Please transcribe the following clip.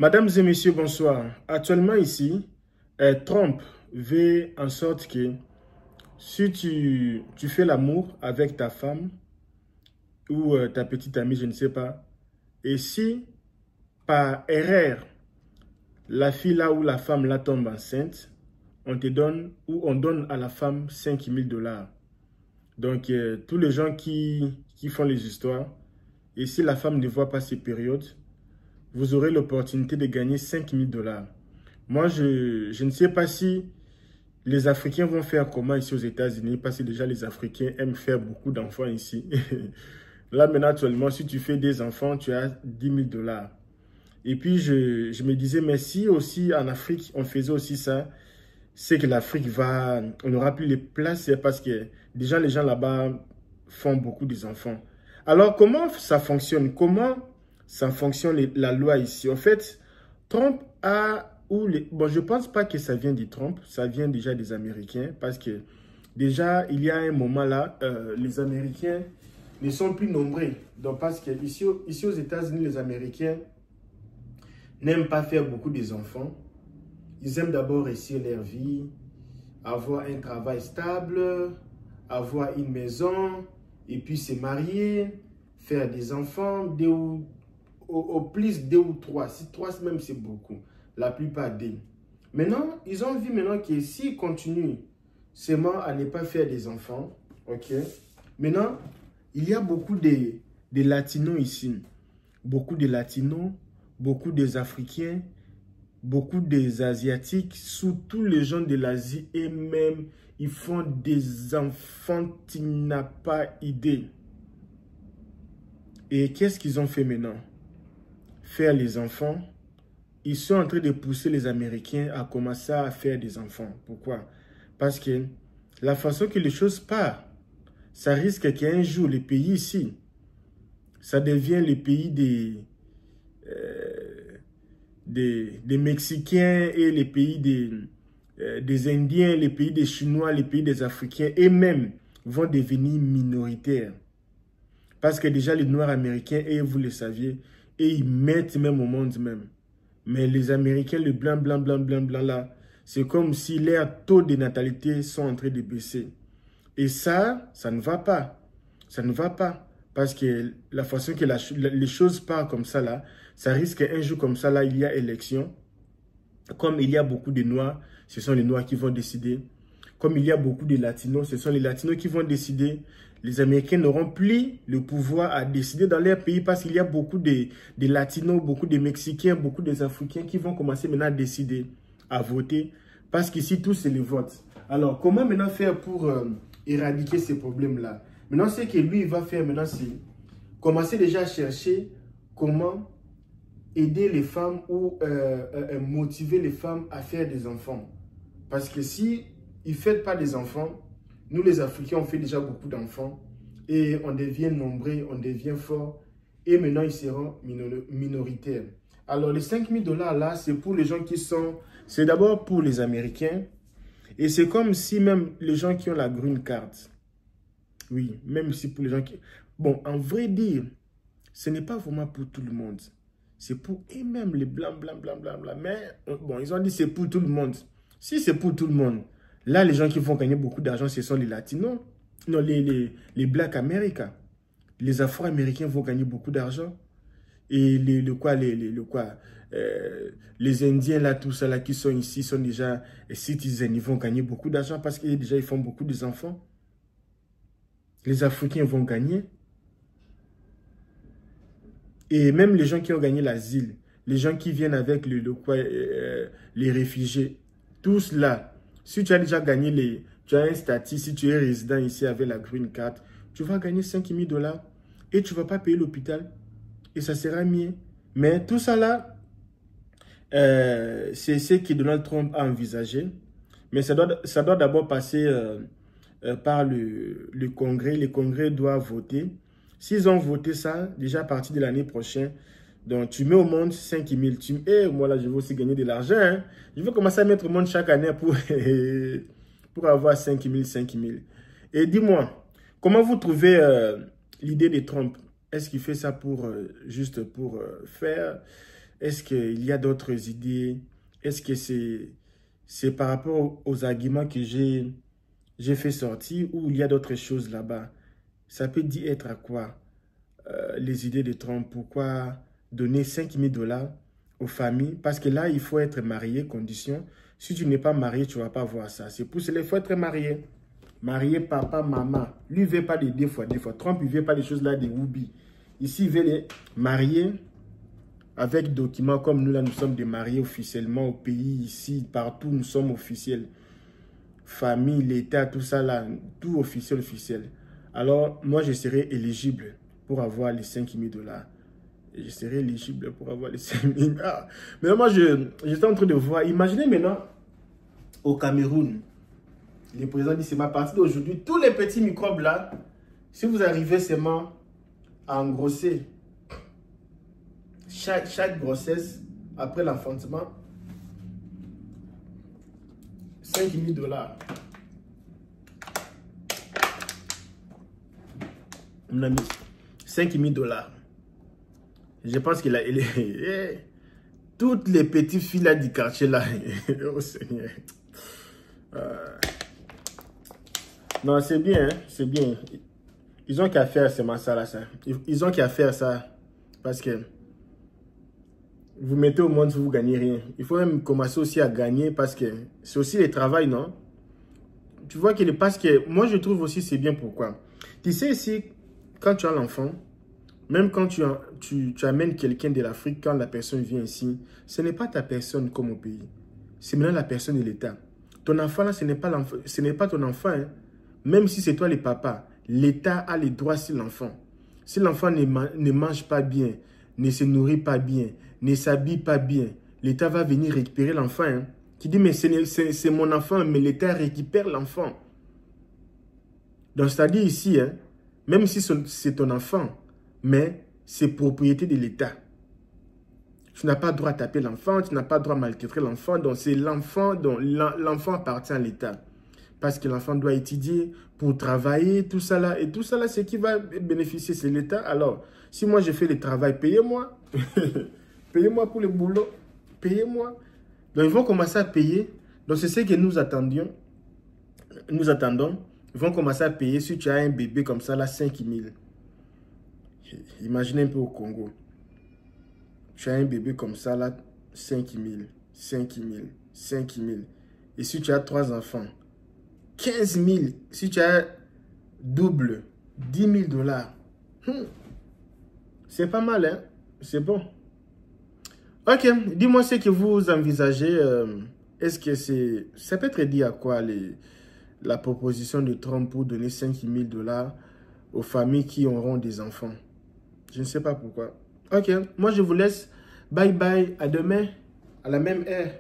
Mesdames et messieurs, bonsoir. Actuellement ici, Trump veut en sorte que si tu fais l'amour avec ta femme ou ta petite amie, je ne sais pas, et si par erreur, la fille là ou la femme là tombe enceinte, on te donne ou on donne à la femme 5 000 $. Donc, tous les gens qui font les histoires, et si la femme ne voit pas ces périodes, vous aurez l'opportunité de gagner 5 000 $. Moi, je ne sais pas si les Africains vont faire comment ici aux États-Unis, parce que déjà les Africains aiment faire beaucoup d'enfants ici. Là, maintenant, actuellement, si tu fais des enfants, tu as 10 000 $. Et puis, je me disais, mais si aussi en Afrique, on faisait aussi ça, c'est que l'Afrique on n'aura plus les places parce que déjà les gens là-bas font beaucoup des enfants. Alors, comment ça fonctionne? Comment ça fonctionne la loi ici? En fait, Trump bon, je ne pense pas que ça vient de Trump, ça vient déjà des Américains parce que déjà, il y a un moment là, les Américains ne sont plus nombreux. Donc, parce que ici aux États-Unis, les Américains n'aiment pas faire beaucoup des enfants. Ils aiment d'abord réussir leur vie, avoir un travail stable, avoir une maison, et puis se marier, faire des enfants, au plus 2 ou 3. Si 3 même c'est beaucoup, la plupart des. Maintenant, ils ont vu maintenant que s'ils continuent seulement à ne pas faire des enfants, ok. Maintenant, il y a beaucoup de Latinos ici, beaucoup de Latinos, beaucoup des Africains, beaucoup des Asiatiques, surtout les gens de l'Asie, et même, ils font des enfants, tu n'as pas idée. Et qu'est-ce qu'ils ont fait maintenant? Faire les enfants. Ils sont en train de pousser les Américains à commencer à faire des enfants. Pourquoi? Parce que la façon que les choses partent, ça risque qu'un jour, les pays ici, ça devient le pays des Mexicains et les pays des Indiens, les pays des Chinois, les pays des Africains, et même vont devenir minoritaires. Parce que déjà les Noirs américains, et vous le saviez, et ils mettent même au monde même. Mais les Américains, le blanc là, c'est comme si leurs taux de natalité sont en train de baisser. Et ça ne va pas. Ça ne va pas. Parce que la façon que les choses partent comme ça là, ça risque un jour comme ça là, il y a élection. Comme il y a beaucoup de Noirs, ce sont les Noirs qui vont décider. Comme il y a beaucoup de Latinos, ce sont les Latinos qui vont décider. Les Américains n'auront plus le pouvoir à décider dans leur pays parce qu'il y a beaucoup de Latinos, beaucoup de Mexicains, beaucoup des Africains qui vont commencer maintenant à décider, à voter. Parce qu'ici, tout c'est le vote. Alors, comment maintenant faire pour éradiquer ces problèmes-là? Maintenant, ce que lui, il va faire maintenant, c'est commencer déjà à chercher comment aider les femmes ou motiver les femmes à faire des enfants. Parce que si ils ne font pas des enfants, nous les Africains, on fait déjà beaucoup d'enfants et on devient nombreux, on devient fort et maintenant ils seront minoritaires. Alors les 5 000 $ là, c'est pour les gens qui sont, c'est d'abord pour les Américains et c'est comme si même les gens qui ont la green card, oui, même si pour les gens qui, bon, en vrai dire, ce n'est pas vraiment pour tout le monde. C'est pour et même les blancs. Mais bon, ils ont dit c'est pour tout le monde. Si c'est pour tout le monde, là, les gens qui vont gagner beaucoup d'argent, ce sont les Latinos. Non, les Black Americans. Les Afro-Américains vont gagner beaucoup d'argent. Et les Indiens, là, tout ça, là, qui sont ici, sont déjà citizens. Ils vont gagner beaucoup d'argent parce que déjà, ils font beaucoup d'enfants. Les Africains vont gagner. Et même les gens qui ont gagné l'asile, les gens qui viennent avec les réfugiés, tous là, si tu as déjà gagné tu as un statut, si tu es résident ici avec la green card, tu vas gagner 5 000 $ et tu ne vas pas payer l'hôpital et ça sera mieux. Mais tout ça là, c'est ce que Donald Trump a envisagé. Mais ça doit d'abord passer par le Congrès. Le Congrès doit voter. S'ils ont voté ça, déjà à partir de l'année prochaine, donc tu mets au monde 5 000. Et moi là, je veux aussi gagner de l'argent. Hein. Je veux commencer à mettre au monde chaque année pour avoir 5 000. Et dis-moi, comment vous trouvez l'idée de Trump? Est-ce qu'il fait ça juste pour faire Est-ce qu'il y a d'autres idées? Est-ce que c'est par rapport aux arguments que j'ai fait sortir ou il y a d'autres choses là-bas? Ça peut dire être à quoi? Les idées de Trump, pourquoi donner 5 000 $ aux familles? Parce que là, il faut être marié, condition. Si tu n'es pas marié, tu ne vas pas voir ça. C'est pour cela qu'il faut être marié. Marié, papa, maman. Lui, il ne veut pas des deux fois. Trump, il ne veut pas des choses là, des whoopie. Ici, il veut les marier avec documents comme nous, là, nous sommes des mariés officiellement au pays, ici, partout, nous sommes officiels. Famille, l'État, tout ça là, tout officiel. Alors, moi, je serai éligible pour avoir les 5 000 $. Je serai éligible pour avoir les 5 000 $. Ah. Mais moi, j'étais en train de voir. Imaginez maintenant, au Cameroun, le président dit, c'est à partir d'aujourd'hui, tous les petits microbes là, si vous arrivez seulement à engrosser chaque grossesse, après l'enfantement, 5 000 $. Mon ami, 5 000 $. Je pense qu'il a... toutes les petites filles là du quartier là. Oh Seigneur. Non, c'est bien, hein, c'est bien. Ils ont qu'à faire seulement ça là. Ils ont qu'à faire ça. Parce que vous mettez au monde, vous ne gagnez rien. Il faut même commencer aussi à gagner parce que c'est aussi le travail, non? Tu vois que parce que moi je trouve aussi c'est bien pourquoi. Tu sais ici, quand tu as l'enfant, même quand tu amènes quelqu'un de l'Afrique, quand la personne vient ici, ce n'est pas ta personne comme au pays. C'est maintenant la personne de l'État. Ton enfant là, ce n'est pas ton enfant. Hein. Même si c'est toi le papa, l'État a les droits sur l'enfant. Si l'enfant ne mange pas bien, ne se nourrit pas bien, ne s'habille pas bien, l'État va venir récupérer l'enfant. Hein. Qui dit, mais c'est mon enfant, mais l'État récupère l'enfant. Donc, c'est-à-dire ici, hein, même si c'est ton enfant, mais c'est propriété de l'État. Tu n'as pas le droit à taper l'enfant, tu n'as pas le droit à maltraiter l'enfant, donc c'est l'enfant, dont l'enfant appartient à l'État. Parce que l'enfant doit étudier pour travailler, tout ça là. Et tout ça là, c'est qui va bénéficier, c'est l'État. Alors, si moi je fais le travail, payez-moi. Payez-moi pour le boulot. Payez-moi. Donc, ils vont commencer à payer. Donc, c'est ce que nous attendions. Nous attendons. Ils vont commencer à payer. Si tu as un bébé comme ça, là, 5 000. Imaginez un peu au Congo. Tu as un bébé comme ça, là, 5 000, 5 000, 5 000. Et si tu as 3 enfants, 15 000. Si tu as double, 10 000 $. C'est pas mal, hein? C'est bon. Ok, dis-moi ce que vous envisagez. Est-ce que ça peut être dit à quoi la proposition de Trump pour donner 5 000 $ aux familles qui auront des enfants? Je ne sais pas pourquoi. Ok, moi je vous laisse. Bye bye, à demain, à la même heure.